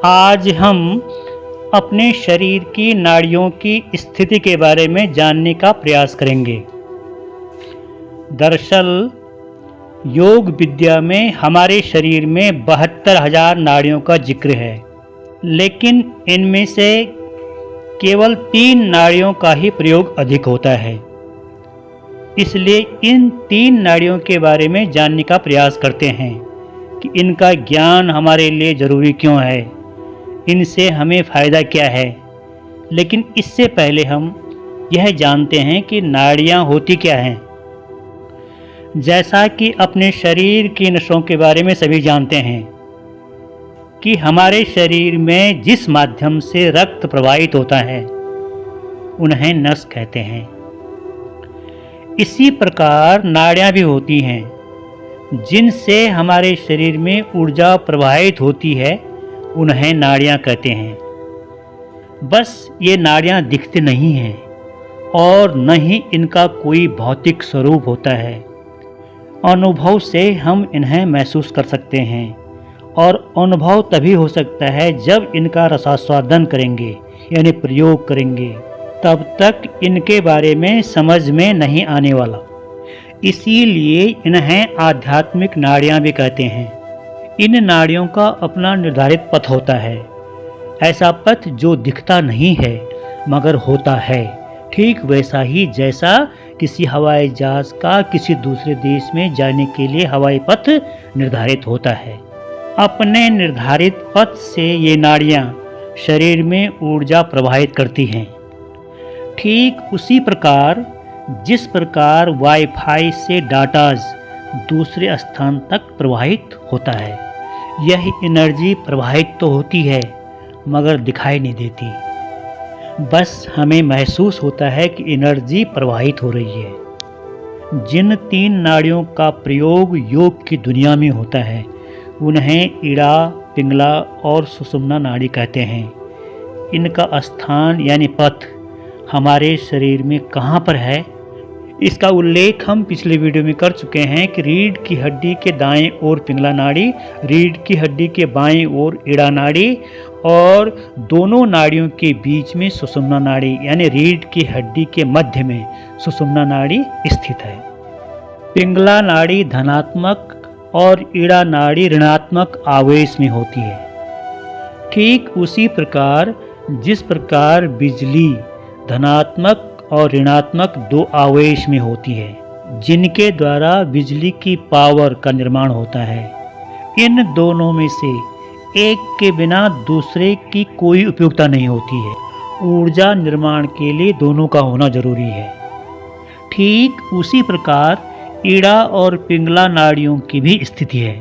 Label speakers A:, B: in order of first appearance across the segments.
A: आज हम अपने शरीर की नाड़ियों की स्थिति के बारे में जानने का प्रयास करेंगे। दरअसल योग विद्या में हमारे शरीर में 72,000 नाड़ियों का जिक्र है, लेकिन इनमें से केवल 3 नाड़ियों का ही प्रयोग अधिक होता है। इसलिए इन 3 नाड़ियों के बारे में जानने का प्रयास करते हैं कि इनका ज्ञान हमारे लिए ज़रूरी क्यों है, इनसे हमें फ़ायदा क्या है। लेकिन इससे पहले हम यह जानते हैं कि नाड़ियाँ होती क्या हैं। जैसा कि अपने शरीर की नसों के बारे में सभी जानते हैं कि हमारे शरीर में जिस माध्यम से रक्त प्रवाहित होता है उन्हें नस कहते हैं। इसी प्रकार नाड़ियाँ भी होती हैं जिनसे हमारे शरीर में ऊर्जा प्रवाहित होती है, उन्हें नाड़ियाँ कहते हैं। बस ये नाड़ियाँ दिखते नहीं हैं और न ही इनका कोई भौतिक स्वरूप होता है। अनुभव से हम इन्हें महसूस कर सकते हैं और अनुभव तभी हो सकता है जब इनका रसास्वादन करेंगे यानी प्रयोग करेंगे, तब तक इनके बारे में समझ में नहीं आने वाला। इसीलिए इन्हें आध्यात्मिक नाड़ियाँ भी कहते हैं। इन नाड़ियों का अपना निर्धारित पथ होता है, ऐसा पथ जो दिखता नहीं है मगर होता है, ठीक वैसा ही जैसा किसी हवाई जहाज का किसी दूसरे देश में जाने के लिए हवाई पथ निर्धारित होता है। अपने निर्धारित पथ से ये नाड़ियाँ शरीर में ऊर्जा प्रवाहित करती हैं। ठीक उसी प्रकार जिस प्रकार वाईफाई से डाटाज दूसरे स्थान तक प्रवाहित होता है, यह एनर्जी प्रवाहित तो होती है मगर दिखाई नहीं देती। बस हमें महसूस होता है कि एनर्जी प्रवाहित हो रही है। जिन 3 नाड़ियों का प्रयोग योग की दुनिया में होता है उन्हें इड़ा, पिंगला और सुषुम्ना नाड़ी कहते हैं। इनका स्थान यानी पथ हमारे शरीर में कहाँ पर है, इसका उल्लेख हम पिछले वीडियो में कर चुके हैं कि रीढ़ की हड्डी के दाएं ओर पिंगला नाड़ी, रीढ़ की हड्डी के बाएं ओर इड़ा नाड़ी और दोनों नाड़ियों के बीच में सुषुम्ना नाड़ी यानी रीढ़ की हड्डी के मध्य में सुषुम्ना नाड़ी स्थित है। पिंगला नाड़ी धनात्मक और इड़ा नाड़ी ऋणात्मक आवेश में होती है। ठीक उसी प्रकार जिस प्रकार बिजली धनात्मक और ऋणात्मक 2 आवेश में होती है, जिनके द्वारा बिजली की पावर का निर्माण होता है। इन दोनों में से एक के बिना दूसरे की कोई उपयोगिता नहीं होती है। ऊर्जा निर्माण के लिए दोनों का होना जरूरी है। ठीक उसी प्रकार इड़ा और पिंगला नाड़ियों की भी स्थिति है।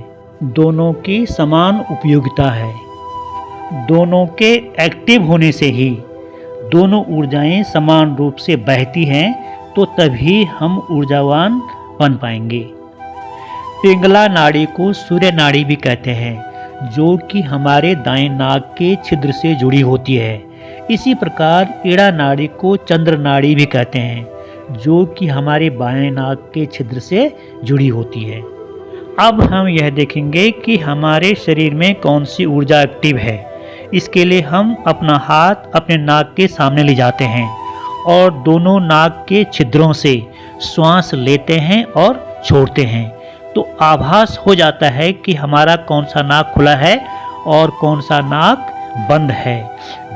A: दोनों की समान उपयोगिता है। दोनों के एक्टिव होने से ही दोनों ऊर्जाएं समान रूप से बहती हैं, तो तभी हम ऊर्जावान बन पाएंगे। पिंगला नाड़ी को सूर्य नाड़ी भी कहते हैं, जो कि हमारे दाएं नाक के छिद्र से जुड़ी होती है। इसी प्रकार इड़ा नाड़ी को चंद्र नाड़ी भी कहते हैं, जो कि हमारे बाएं नाक के छिद्र से जुड़ी होती है। अब हम यह देखेंगे कि हमारे शरीर में कौन सी ऊर्जा एक्टिव है। इसके लिए हम अपना हाथ अपने नाक के सामने ले जाते हैं और दोनों नाक के छिद्रों से श्वास लेते हैं और छोड़ते हैं, तो आभास हो जाता है कि हमारा कौन सा नाक खुला है और कौन सा नाक बंद है।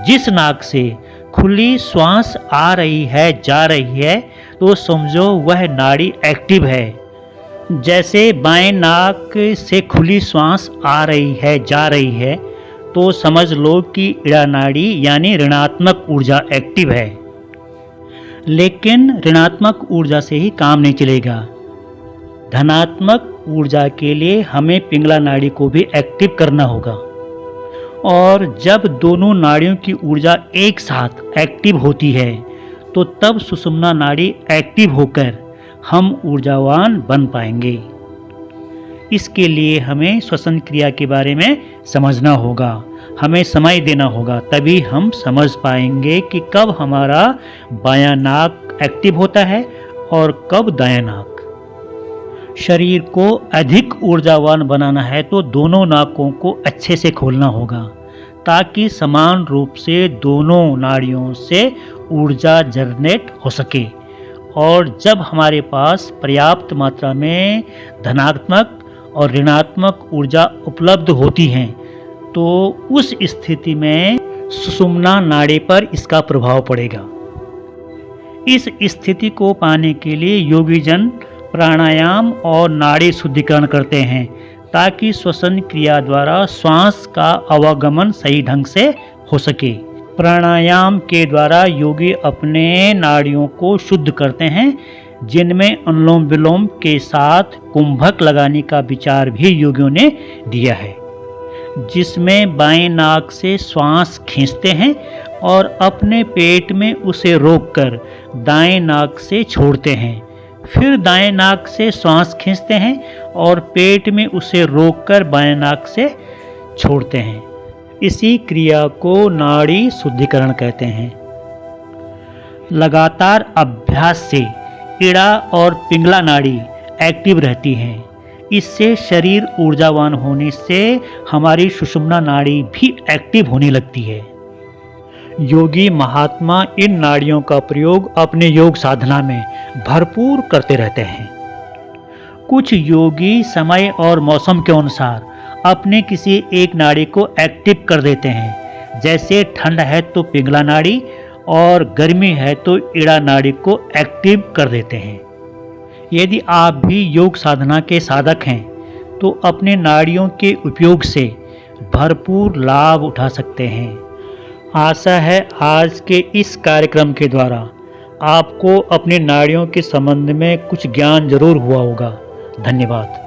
A: जिस नाक से खुली श्वास आ रही है जा रही है तो समझो वह नाड़ी एक्टिव है। जैसे बाएं नाक से खुली श्वास आ रही है जा रही है तो समझ लो कि इड़ा नाड़ी यानी ऋणात्मक ऊर्जा एक्टिव है। लेकिन ऋणात्मक ऊर्जा से ही काम नहीं चलेगा। धनात्मक ऊर्जा के लिए हमें पिंगला नाड़ी को भी एक्टिव करना होगा। और जब दोनों नाड़ियों की ऊर्जा एक साथ एक्टिव होती है तो तब सुषुम्ना नाड़ी एक्टिव होकर हम ऊर्जावान बन पाएंगे। इसके लिए हमें श्वसन क्रिया के बारे में समझना होगा, हमें समय देना होगा, तभी हम समझ पाएंगे कि कब हमारा बायां नाक एक्टिव होता है और कब दायां नाक। शरीर को अधिक ऊर्जावान बनाना है तो दोनों नाकों को अच्छे से खोलना होगा, ताकि समान रूप से दोनों नाड़ियों से ऊर्जा जनरेट हो सके। और जब हमारे पास पर्याप्त मात्रा में धनात्मक और ऋणात्मक ऊर्जा उपलब्ध होती हैं तो उस स्थिति में सुषुम्ना नाड़ी पर इसका प्रभाव पड़ेगा। इस स्थिति को पाने के लिए योगी जन प्राणायाम और नाड़ी शुद्धिकरण करते हैं ताकि श्वसन क्रिया द्वारा श्वास का आवागमन सही ढंग से हो सके। प्राणायाम के द्वारा योगी अपने नाड़ियों को शुद्ध करते हैं, जिनमें अनुलोम विलोम के साथ कुंभक लगाने का विचार भी योगियों ने दिया है, जिसमें बाएं नाक से श्वास खींचते हैं और अपने पेट में उसे रोककर दाएं नाक से छोड़ते हैं। फिर दाएं नाक से श्वास खींचते हैं और पेट में उसे रोककर बाएं नाक से छोड़ते हैं। इसी क्रिया को नाड़ी शुद्धिकरण कहते हैं। लगातार अभ्यास से इड़ा और पिंगला नाड़ी एक्टिव रहती हैं। इससे शरीर ऊर्जावान होने से हमारी सुषुम्ना नाड़ी भी एक्टिव होने लगती है। योगी महात्मा इन नाड़ियों का प्रयोग अपने योग साधना में भरपूर करते रहते हैं। कुछ योगी समय और मौसम के अनुसार अपने किसी एक नाड़ी को एक्टिव कर देते हैं। जैसे ठंड है तो पिंगला नाड़ी और गर्मी है तो इड़ा नाड़ी को एक्टिव कर देते हैं। यदि आप भी योग साधना के साधक हैं तो अपने नाड़ियों के उपयोग से भरपूर लाभ उठा सकते हैं। आशा है आज के इस कार्यक्रम के द्वारा आपको अपनी नाड़ियों के संबंध में कुछ ज्ञान जरूर हुआ होगा। धन्यवाद।